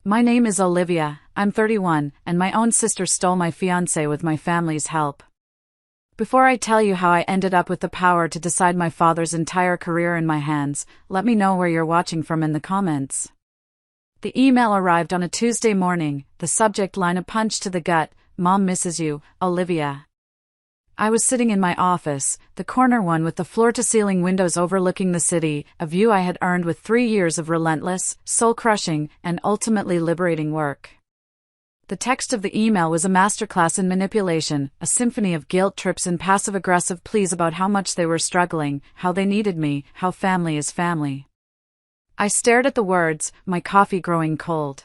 My name is Olivia, I'm 31, and my own sister stole my fiancé with my family's help. Before I tell you how I ended up with the power to decide my father's entire career in my hands, let me know where you're watching from in the comments. The email arrived on a Tuesday morning, the subject line a punch to the gut, Mom misses you, Olivia. I was sitting in my office, the corner one with the floor-to-ceiling windows overlooking the city, a view I had earned with 3 years of relentless, soul-crushing, and ultimately liberating work. The text of the email was a masterclass in manipulation, a symphony of guilt trips and passive-aggressive pleas about how much they were struggling, how they needed me, how family is family. I stared at the words, my coffee growing cold.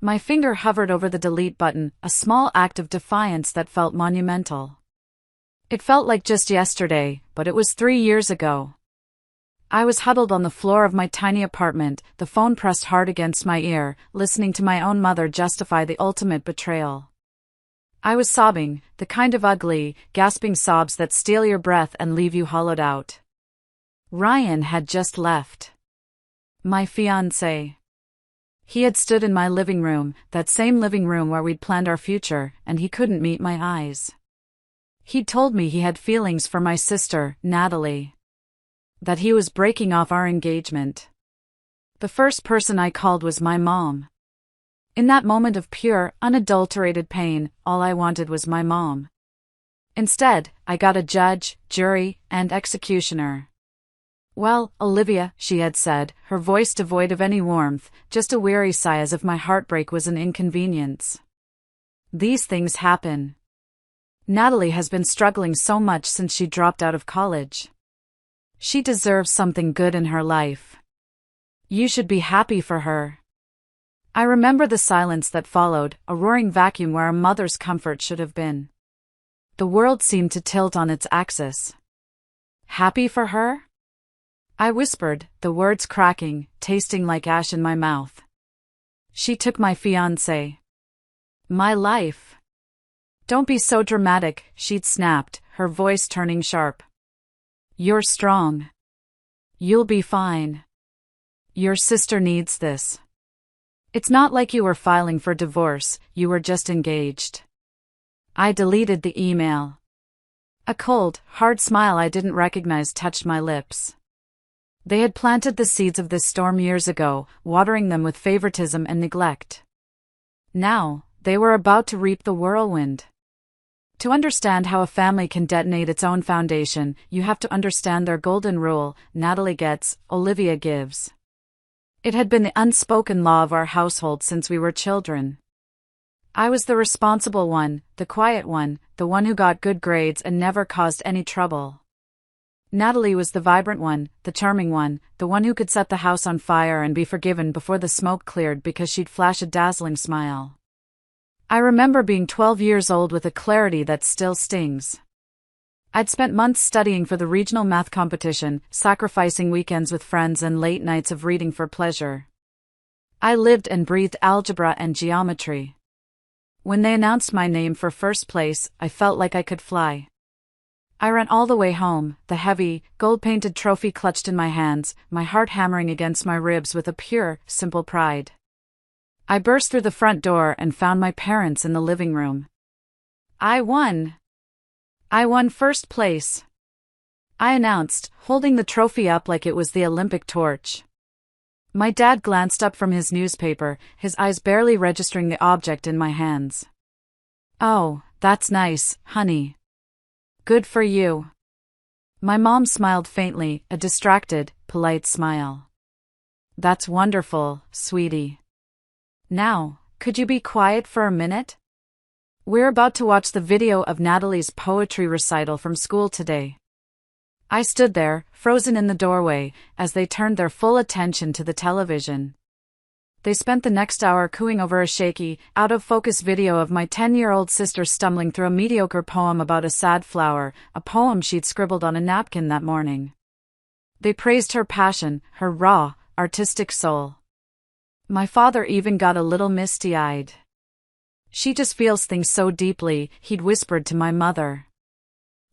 My finger hovered over the delete button, a small act of defiance that felt monumental. It felt like just yesterday, but it was 3 years ago. I was huddled on the floor of my tiny apartment, the phone pressed hard against my ear, listening to my own mother justify the ultimate betrayal. I was sobbing, the kind of ugly, gasping sobs that steal your breath and leave you hollowed out. Ryan had just left. My fiancé. He had stood in my living room, that same living room where we'd planned our future, and he couldn't meet my eyes. He'd told me he had feelings for my sister, Natalie. That he was breaking off our engagement. The first person I called was my mom. In that moment of pure, unadulterated pain, all I wanted was my mom. Instead, I got a judge, jury, and executioner. Well, Olivia, she had said, her voice devoid of any warmth, just a weary sigh as if my heartbreak was an inconvenience. These things happen. Natalie has been struggling so much since she dropped out of college. She deserves something good in her life. You should be happy for her. I remember the silence that followed, a roaring vacuum where a mother's comfort should have been. The world seemed to tilt on its axis. Happy for her? I whispered, the words cracking, tasting like ash in my mouth. She took my fiancé. My life. Don't be so dramatic, she'd snapped, her voice turning sharp. You're strong. You'll be fine. Your sister needs this. It's not like you were filing for divorce, you were just engaged. I deleted the email. A cold, hard smile I didn't recognize touched my lips. They had planted the seeds of this storm years ago, watering them with favoritism and neglect. Now, they were about to reap the whirlwind. To understand how a family can detonate its own foundation, you have to understand their golden rule, Natalie gets, Olivia gives. It had been the unspoken law of our household since we were children. I was the responsible one, the quiet one, the one who got good grades and never caused any trouble. Natalie was the vibrant one, the charming one, the one who could set the house on fire and be forgiven before the smoke cleared because she'd flash a dazzling smile. I remember being 12 years old with a clarity that still stings. I'd spent months studying for the regional math competition, sacrificing weekends with friends and late nights of reading for pleasure. I lived and breathed algebra and geometry. When they announced my name for first place, I felt like I could fly. I ran all the way home, the heavy, gold-painted trophy clutched in my hands, my heart hammering against my ribs with a pure, simple pride. I burst through the front door and found my parents in the living room. I won! I won first place! I announced, holding the trophy up like it was the Olympic torch. My dad glanced up from his newspaper, his eyes barely registering the object in my hands. Oh, that's nice, honey. Good for you. My mom smiled faintly, a distracted, polite smile. That's wonderful, sweetie. Now, could you be quiet for a minute? We're about to watch the video of Natalie's poetry recital from school today. I stood there, frozen in the doorway, as they turned their full attention to the television. They spent the next hour cooing over a shaky, out-of-focus video of my 10-year-old sister stumbling through a mediocre poem about a sad flower, a poem she'd scribbled on a napkin that morning. They praised her passion, her raw, artistic soul. My father even got a little misty-eyed. She just feels things so deeply, he'd whispered to my mother.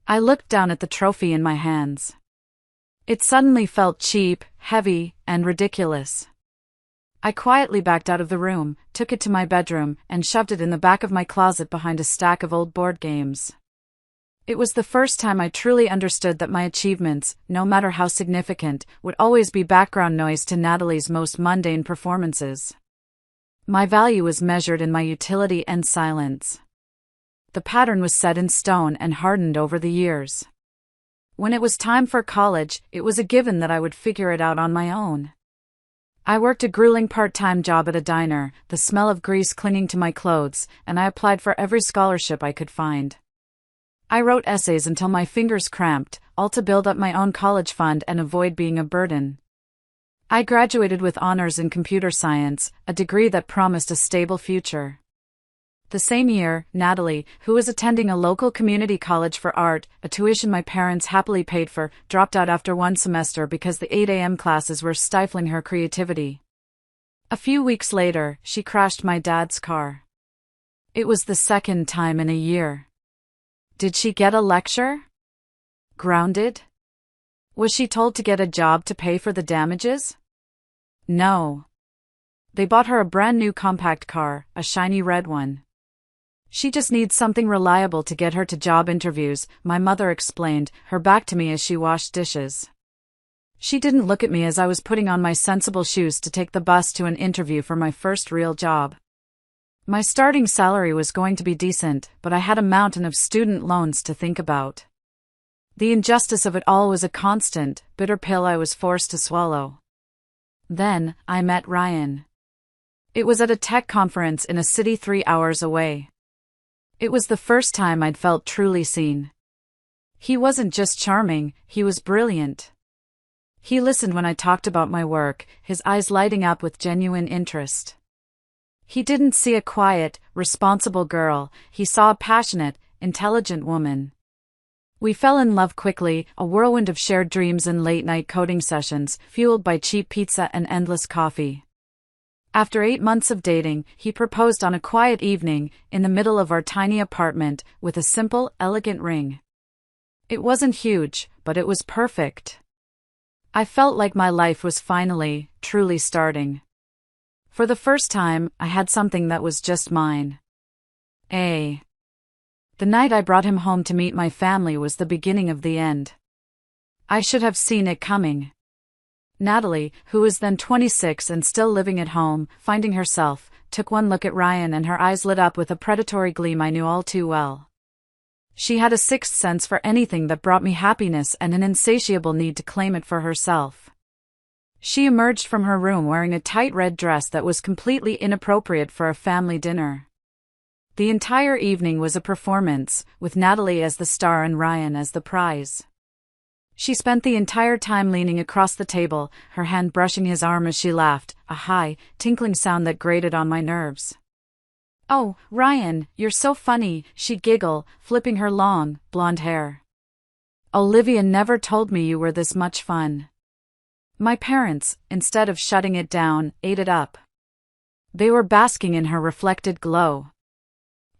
I looked down at the trophy in my hands. It suddenly felt cheap, heavy, and ridiculous. I quietly backed out of the room, took it to my bedroom, and shoved it in the back of my closet behind a stack of old board games. It was the first time I truly understood that my achievements, no matter how significant, would always be background noise to Natalie's most mundane performances. My value was measured in my utility and silence. The pattern was set in stone and hardened over the years. When it was time for college, it was a given that I would figure it out on my own. I worked a grueling part-time job at a diner, the smell of grease clinging to my clothes, and I applied for every scholarship I could find. I wrote essays until my fingers cramped, all to build up my own college fund and avoid being a burden. I graduated with honors in computer science, a degree that promised a stable future. The same year, Natalie, who was attending a local community college for art, a tuition my parents happily paid for, dropped out after one semester because the 8 a.m. classes were stifling her creativity. A few weeks later, she crashed my dad's car. It was the second time in a year. Did she get a lecture? Grounded? Was she told to get a job to pay for the damages? No. They bought her a brand new compact car, a shiny red one. She just needs something reliable to get her to job interviews, my mother explained, her back to me as she washed dishes. She didn't look at me as I was putting on my sensible shoes to take the bus to an interview for my first real job. My starting salary was going to be decent, but I had a mountain of student loans to think about. The injustice of it all was a constant, bitter pill I was forced to swallow. Then, I met Ryan. It was at a tech conference in a city 3 hours away. It was the first time I'd felt truly seen. He wasn't just charming, he was brilliant. He listened when I talked about my work, his eyes lighting up with genuine interest. He didn't see a quiet, responsible girl, he saw a passionate, intelligent woman. We fell in love quickly, a whirlwind of shared dreams and late-night coding sessions, fueled by cheap pizza and endless coffee. After 8 months of dating, he proposed on a quiet evening, in the middle of our tiny apartment, with a simple, elegant ring. It wasn't huge, but it was perfect. I felt like my life was finally, truly starting. For the first time, I had something that was just mine. The night I brought him home to meet my family was the beginning of the end. I should have seen it coming. Natalie, who was then 26 and still living at home, finding herself, took one look at Ryan and her eyes lit up with a predatory gleam I knew all too well. She had a sixth sense for anything that brought me happiness and an insatiable need to claim it for herself. She emerged from her room wearing a tight red dress that was completely inappropriate for a family dinner. The entire evening was a performance, with Natalie as the star and Ryan as the prize. She spent the entire time leaning across the table, her hand brushing his arm as she laughed, a high, tinkling sound that grated on my nerves. "Oh, Ryan, you're so funny," she'd giggle, flipping her long, blonde hair. "Olivia never told me you were this much fun." My parents, instead of shutting it down, ate it up. They were basking in her reflected glow.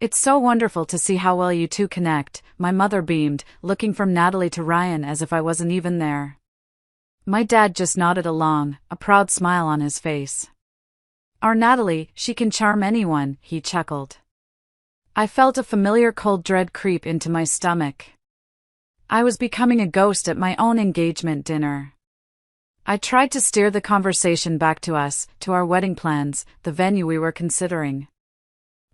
"It's so wonderful to see how well you two connect," my mother beamed, looking from Natalie to Ryan as if I wasn't even there. My dad just nodded along, a proud smile on his face. "Our Natalie, she can charm anyone," he chuckled. I felt a familiar cold dread creep into my stomach. I was becoming a ghost at my own engagement dinner. I tried to steer the conversation back to us, to our wedding plans, the venue we were considering.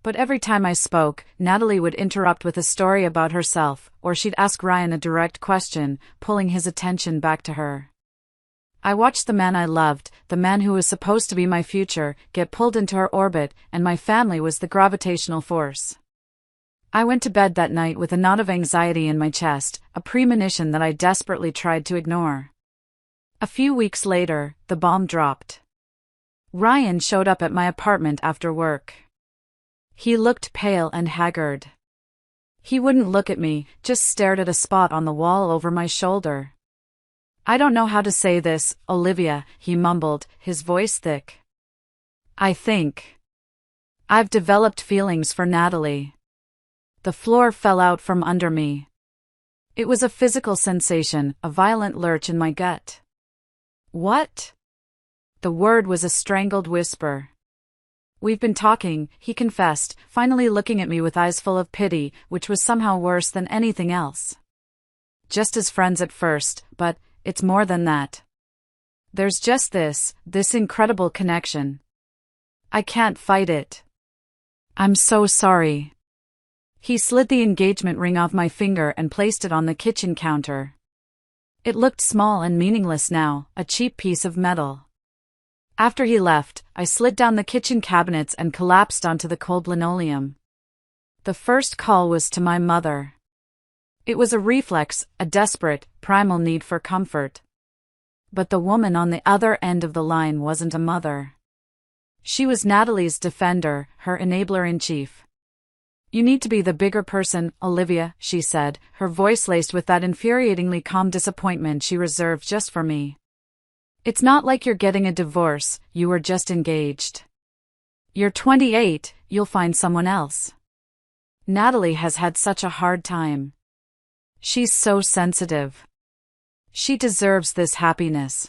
But every time I spoke, Natalie would interrupt with a story about herself, or she'd ask Ryan a direct question, pulling his attention back to her. I watched the man I loved, the man who was supposed to be my future, get pulled into her orbit, and my family was the gravitational force. I went to bed that night with a knot of anxiety in my chest, a premonition that I desperately tried to ignore. A few weeks later, the bomb dropped. Ryan showed up at my apartment after work. He looked pale and haggard. He wouldn't look at me, just stared at a spot on the wall over my shoulder. "I don't know how to say this, Olivia," he mumbled, his voice thick. "I think I've developed feelings for Natalie." The floor fell out from under me. It was a physical sensation, a violent lurch in my gut. "What?" The word was a strangled whisper. "We've been talking," he confessed, finally looking at me with eyes full of pity, which was somehow worse than anything else. "Just as friends at first, but it's more than that. There's just this incredible connection. I can't fight it. I'm so sorry." He slid the engagement ring off my finger and placed it on the kitchen counter. It looked small and meaningless now, a cheap piece of metal. After he left, I slid down the kitchen cabinets and collapsed onto the cold linoleum. The first call was to my mother. It was a reflex, a desperate, primal need for comfort. But the woman on the other end of the line wasn't a mother. She was Natalie's defender, her enabler-in-chief. "You need to be the bigger person, Olivia," she said, her voice laced with that infuriatingly calm disappointment she reserved just for me. "It's not like you're getting a divorce, you were just engaged. You're 28, you'll find someone else. Natalie has had such a hard time. She's so sensitive. She deserves this happiness."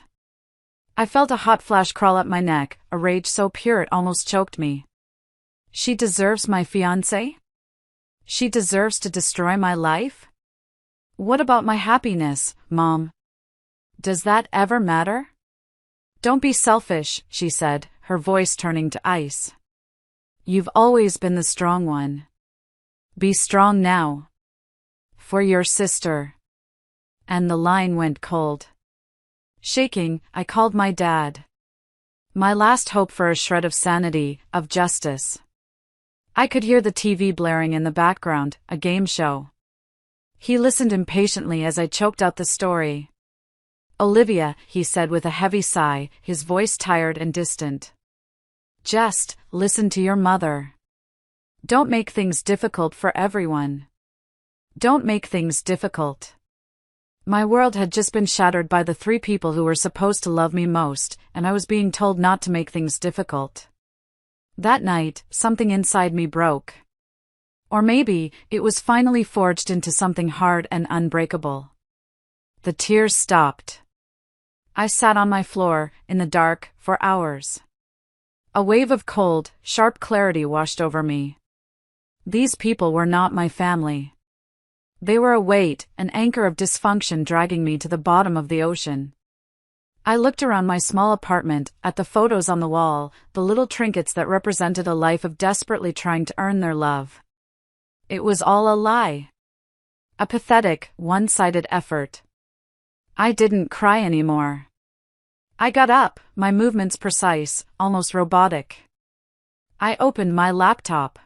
I felt a hot flash crawl up my neck, a rage so pure it almost choked me. She deserves my fiancé? She deserves to destroy my life? What about my happiness, Mom? Does that ever matter? "Don't be selfish," she said, her voice turning to ice. "You've always been the strong one. Be strong now. For your sister." And the line went cold. Shaking, I called my dad. My last hope for a shred of sanity, of justice. I could hear the TV blaring in the background, a game show. He listened impatiently as I choked out the story. "Olivia," he said with a heavy sigh, his voice tired and distant. "Just listen to your mother. Don't make things difficult for everyone. Don't make things difficult." My world had just been shattered by the three people who were supposed to love me most, and I was being told not to make things difficult. That night, something inside me broke. Or maybe, it was finally forged into something hard and unbreakable. The tears stopped. I sat on my floor, in the dark, for hours. A wave of cold, sharp clarity washed over me. These people were not my family. They were a weight, an anchor of dysfunction dragging me to the bottom of the ocean. I looked around my small apartment, at the photos on the wall, the little trinkets that represented a life of desperately trying to earn their love. It was all a lie. A pathetic, one-sided effort. I didn't cry anymore. I got up, my movements precise, almost robotic. I opened my laptop.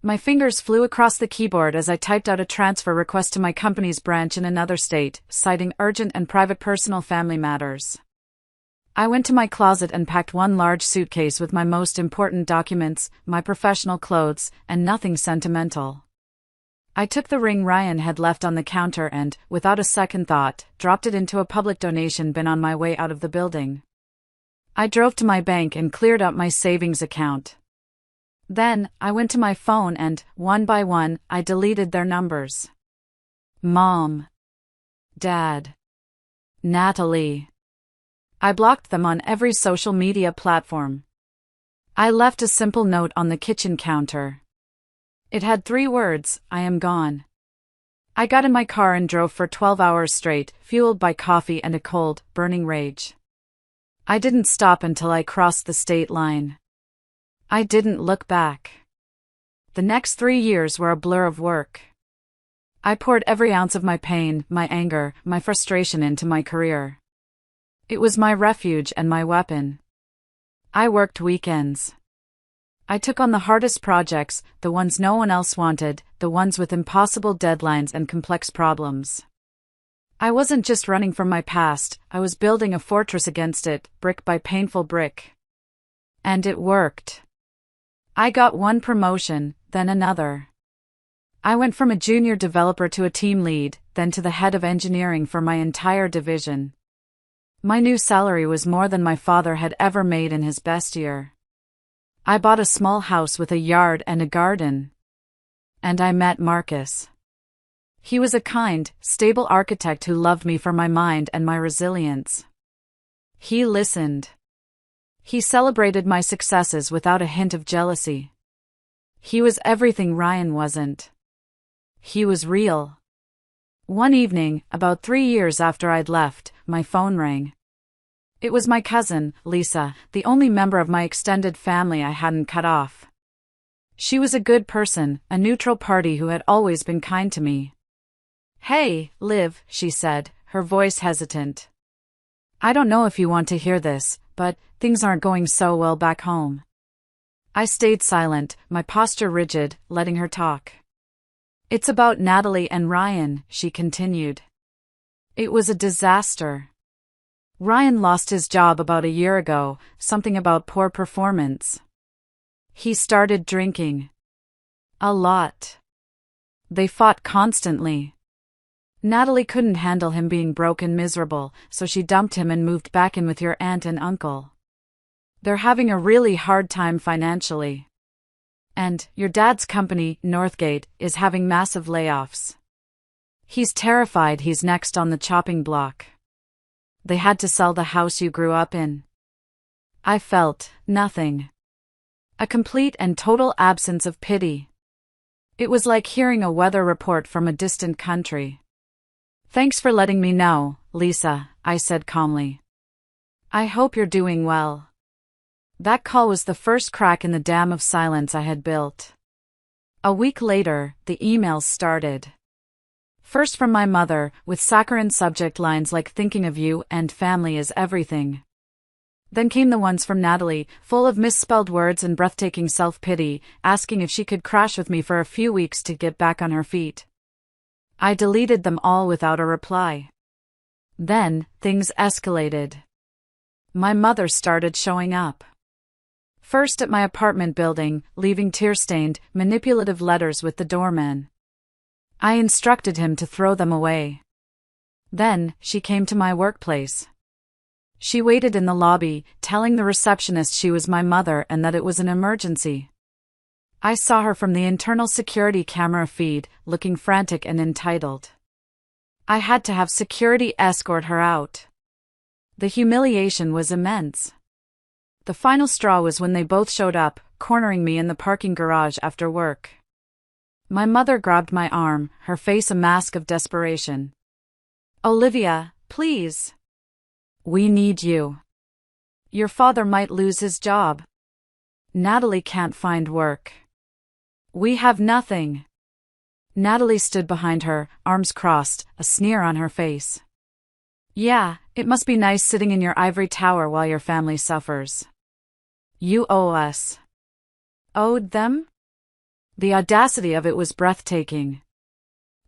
My fingers flew across the keyboard as I typed out a transfer request to my company's branch in another state, citing urgent and private personal family matters. I went to my closet and packed one large suitcase with my most important documents, my professional clothes, and nothing sentimental. I took the ring Ryan had left on the counter and, without a second thought, dropped it into a public donation bin on my way out of the building. I drove to my bank and cleared out my savings account. Then, I went to my phone and, one by one, I deleted their numbers. Mom. Dad. Natalie. I blocked them on every social media platform. I left a simple note on the kitchen counter. It had 3 words, "I am gone." I got in my car and drove for 12 hours straight, fueled by coffee and a cold, burning rage. I didn't stop until I crossed the state line. I didn't look back. The next 3 years were a blur of work. I poured every ounce of my pain, my anger, my frustration into my career. It was my refuge and my weapon. I worked weekends. I took on the hardest projects, the ones no one else wanted, the ones with impossible deadlines and complex problems. I wasn't just running from my past, I was building a fortress against it, brick by painful brick. And it worked. I got one promotion, then another. I went from a junior developer to a team lead, then to the head of engineering for my entire division. My new salary was more than my father had ever made in his best year. I bought a small house with a yard and a garden. And I met Marcus. He was a kind, stable architect who loved me for my mind and my resilience. He listened. He celebrated my successes without a hint of jealousy. He was everything Ryan wasn't. He was real. One evening, about 3 years after I'd left, my phone rang. It was my cousin, Lisa, the only member of my extended family I hadn't cut off. She was a good person, a neutral party who had always been kind to me. "Hey, Liv," she said, her voice hesitant. "I don't know if you want to hear this, but things aren't going so well back home." I stayed silent, my posture rigid, letting her talk. "It's about Natalie and Ryan," she continued. "It was a disaster. Ryan lost his job about a year ago, something about poor performance. He started drinking. A lot. They fought constantly. Natalie couldn't handle him being broke and miserable, so she dumped him and moved back in with your aunt and uncle. They're having a really hard time financially. And your dad's company, Northgate, is having massive layoffs. He's terrified he's next on the chopping block. They had to sell the house you grew up in." I felt nothing. A complete and total absence of pity. It was like hearing a weather report from a distant country. "Thanks for letting me know, Lisa," I said calmly. "I hope you're doing well." That call was the first crack in the dam of silence I had built. A week later, the emails started. First from my mother, with saccharine subject lines like "thinking of you" and "family is everything." Then came the ones from Natalie, full of misspelled words and breathtaking self-pity, asking if she could crash with me for a few weeks to get back on her feet. I deleted them all without a reply. Then, things escalated. My mother started showing up. First at my apartment building, leaving tear-stained, manipulative letters with the doorman. I instructed him to throw them away. Then, she came to my workplace. She waited in the lobby, telling the receptionist she was my mother and that it was an emergency. I saw her from the internal security camera feed, looking frantic and entitled. I had to have security escort her out. The humiliation was immense. The final straw was when they both showed up, cornering me in the parking garage after work. My mother grabbed my arm, her face a mask of desperation. "Olivia, please. We need you. Your father might lose his job. Natalie can't find work. We have nothing." Natalie stood behind her, arms crossed, a sneer on her face. "Yeah, it must be nice sitting in your ivory tower while your family suffers. You owe us." Owed them? The audacity of it was breathtaking.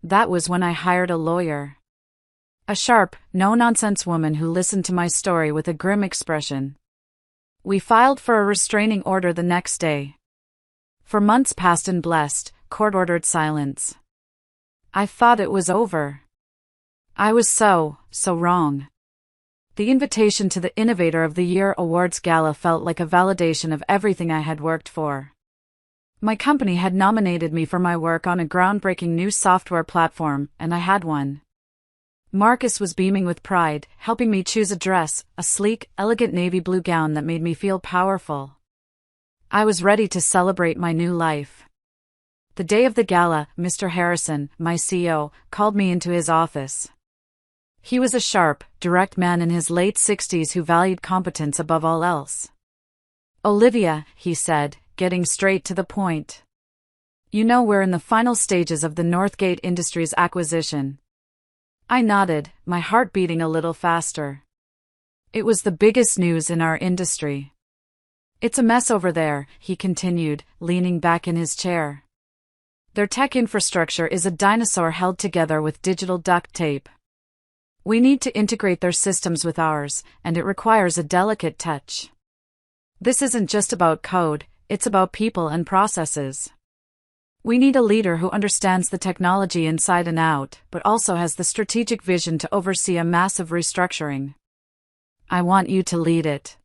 That was when I hired a lawyer. A sharp, no-nonsense woman who listened to my story with a grim expression. We filed for a restraining order the next day. For months passed in blessed, court-ordered silence. I thought it was over. I was so wrong. The invitation to the Innovator of the Year Awards Gala felt like a validation of everything I had worked for. My company had nominated me for my work on a groundbreaking new software platform, and I had won. Marcus was beaming with pride, helping me choose a dress, a sleek, elegant navy blue gown that made me feel powerful. I was ready to celebrate my new life. The day of the gala, Mr. Harrison, my CEO, called me into his office. He was a sharp, direct man in his late 60s who valued competence above all else. "Olivia," he said, getting straight to the point. "You know we're in the final stages of the Northgate Industries acquisition." I nodded, my heart beating a little faster. It was the biggest news in our industry. "It's a mess over there," he continued, leaning back in his chair. "Their tech infrastructure is a dinosaur held together with digital duct tape. We need to integrate their systems with ours, and it requires a delicate touch. This isn't just about code, it's about people and processes. We need a leader who understands the technology inside and out, but also has the strategic vision to oversee a massive restructuring. I want you to lead it.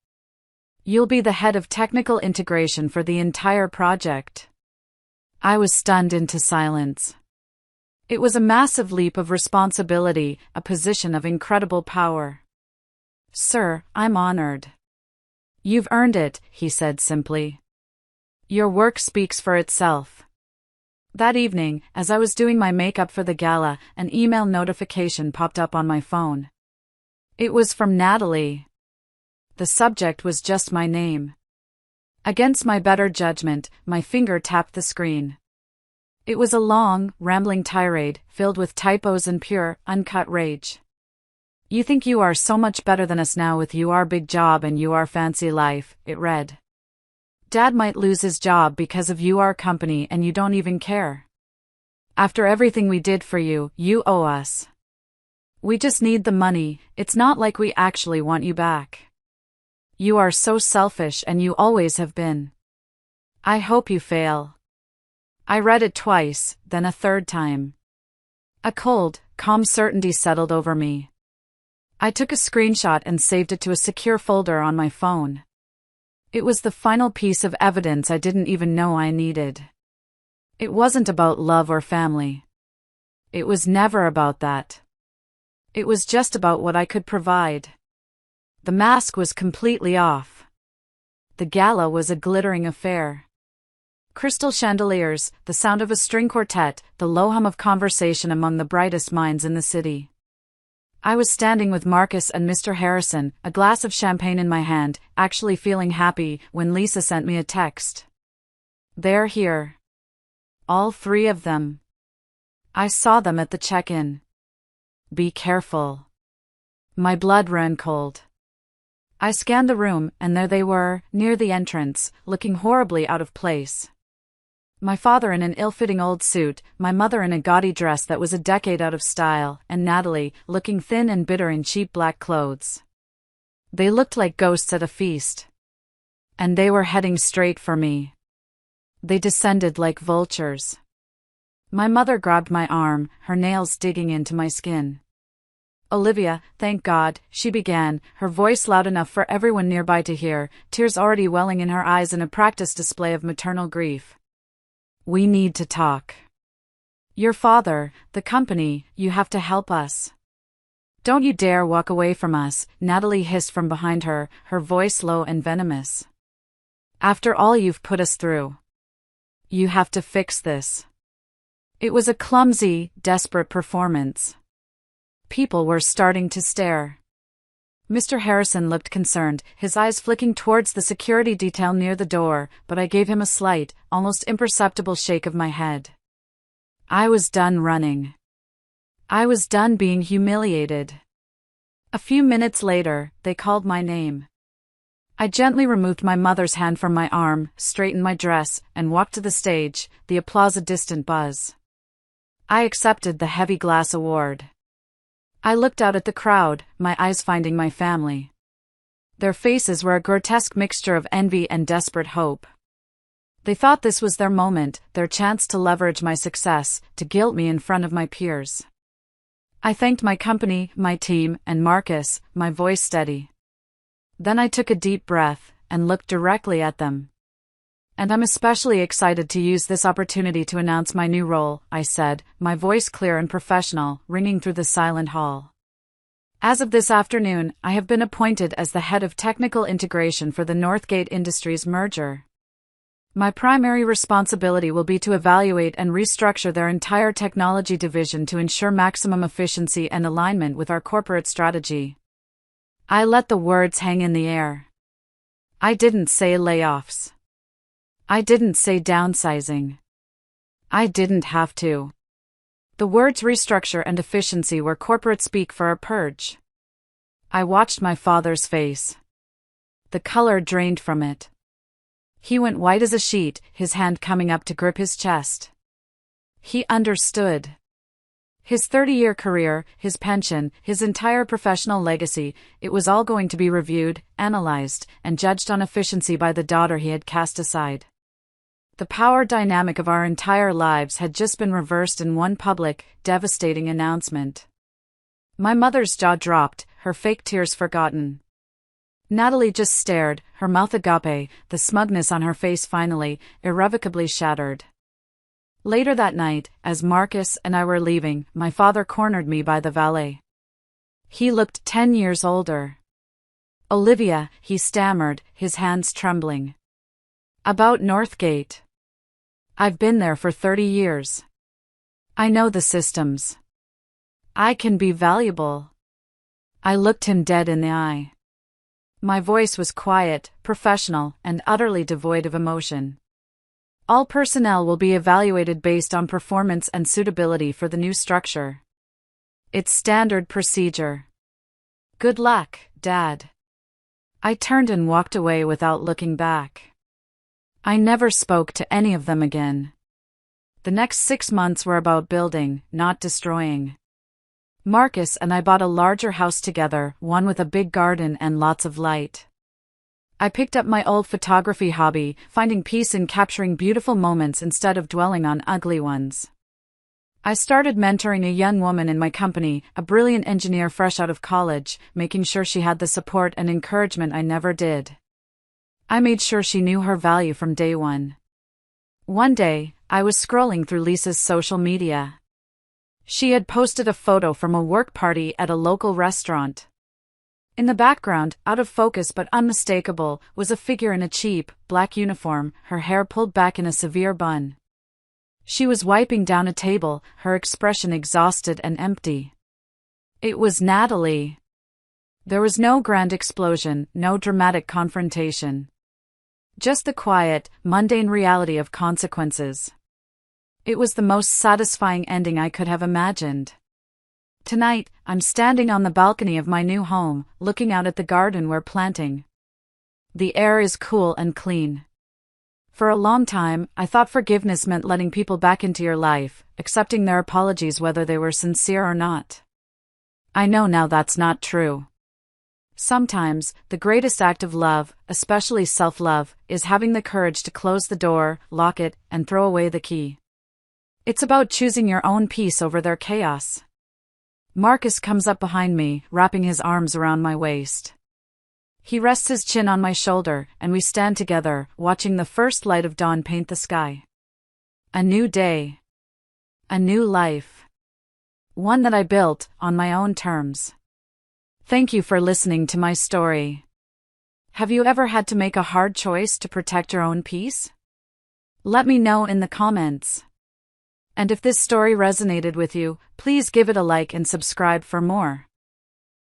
You'll be the head of technical integration for the entire project." I was stunned into silence. It was a massive leap of responsibility, a position of incredible power. "Sir, I'm honored. You've earned it, he said simply. Your work speaks for itself. That evening, as I was doing my makeup for the gala, an email notification popped up on my phone. It was from Natalie. The subject was just my name. Against my better judgment, my finger tapped the screen. It was a long, rambling tirade, filled with typos and pure, uncut rage. You think you are so much better than us now with your big job and your fancy life, it read. Dad might lose his job because of your company and you don't even care. After everything we did for you, you owe us. We just need the money, it's not like we actually want you back. You are so selfish and you always have been. I hope you fail. I read it twice, then a third time. A cold, calm certainty settled over me. I took a screenshot and saved it to a secure folder on my phone. It was the final piece of evidence I didn't even know I needed. It wasn't about love or family. It was never about that. It was just about what I could provide. The mask was completely off. The gala was a glittering affair. Crystal chandeliers, the sound of a string quartet, the low hum of conversation among the brightest minds in the city. I was standing with Marcus and Mr. Harrison, a glass of champagne in my hand, actually feeling happy, when Lisa sent me a text. They're here. All three of them. I saw them at the check-in. Be careful. My blood ran cold. I scanned the room, and there they were, near the entrance, looking horribly out of place. My father in an ill-fitting old suit, my mother in a gaudy dress that was a decade out of style, and Natalie, looking thin and bitter in cheap black clothes. They looked like ghosts at a feast. And they were heading straight for me. They descended like vultures. My mother grabbed my arm, her nails digging into my skin. Olivia, thank God, she began, her voice loud enough for everyone nearby to hear, tears already welling in her eyes in a practiced display of maternal grief. We need to talk. Your father, the company, you have to help us. Don't you dare walk away from us, Natalie hissed from behind her, her voice low and venomous. After all you've put us through. You have to fix this. It was a clumsy, desperate performance. People were starting to stare. Mr. Harrison looked concerned, his eyes flicking towards the security detail near the door, but I gave him a slight, almost imperceptible shake of my head. I was done running. I was done being humiliated. A few minutes later, they called my name. I gently removed my mother's hand from my arm, straightened my dress, and walked to the stage, the applause a distant buzz. I accepted the heavy glass award. I looked out at the crowd, my eyes finding my family. Their faces were a grotesque mixture of envy and desperate hope. They thought this was their moment, their chance to leverage my success, to guilt me in front of my peers. I thanked my company, my team, and Marcus, my voice steady. Then I took a deep breath, and looked directly at them. And I'm especially excited to use this opportunity to announce my new role, I said, my voice clear and professional, ringing through the silent hall. As of this afternoon, I have been appointed as the head of technical integration for the Northgate Industries merger. My primary responsibility will be to evaluate and restructure their entire technology division to ensure maximum efficiency and alignment with our corporate strategy. I let the words hang in the air. I didn't say layoffs. I didn't say downsizing. I didn't have to. The words restructure and efficiency were corporate speak for a purge. I watched my father's face. The color drained from it. He went white as a sheet, his hand coming up to grip his chest. He understood. His 30-year career, his pension, his entire professional legacy, it was all going to be reviewed, analyzed, and judged on efficiency by the daughter he had cast aside. The power dynamic of our entire lives had just been reversed in one public, devastating announcement. My mother's jaw dropped, her fake tears forgotten. Natalie just stared, her mouth agape, the smugness on her face finally, irrevocably shattered. Later that night, as Marcus and I were leaving, my father cornered me by the valet. He looked 10 years older. Olivia, he stammered, his hands trembling. About Northgate. I've been there for 30 years. I know the systems. I can be valuable. I looked him dead in the eye. My voice was quiet, professional, and utterly devoid of emotion. All personnel will be evaluated based on performance and suitability for the new structure. It's standard procedure. Good luck, Dad. I turned and walked away without looking back. I never spoke to any of them again. The next 6 months were about building, not destroying. Marcus and I bought a larger house together, one with a big garden and lots of light. I picked up my old photography hobby, finding peace in capturing beautiful moments instead of dwelling on ugly ones. I started mentoring a young woman in my company, a brilliant engineer fresh out of college, making sure she had the support and encouragement I never did. I made sure she knew her value from day one. One day, I was scrolling through Lisa's social media. She had posted a photo from a work party at a local restaurant. In the background, out of focus but unmistakable, was a figure in a cheap, black uniform, her hair pulled back in a severe bun. She was wiping down a table, her expression exhausted and empty. It was Natalie. There was no grand explosion, no dramatic confrontation. Just the quiet, mundane reality of consequences. It was the most satisfying ending I could have imagined. Tonight, I'm standing on the balcony of my new home, looking out at the garden we're planting. The air is cool and clean. For a long time, I thought forgiveness meant letting people back into your life, accepting their apologies whether they were sincere or not. I know now that's not true. Sometimes, the greatest act of love, especially self-love, is having the courage to close the door, lock it, and throw away the key. It's about choosing your own peace over their chaos. Marcus comes up behind me, wrapping his arms around my waist. He rests his chin on my shoulder, and we stand together, watching the first light of dawn paint the sky. A new day. A new life. One that I built, on my own terms. Thank you for listening to my story. Have you ever had to make a hard choice to protect your own peace? Let me know in the comments. And if this story resonated with you, please give it a like and subscribe for more.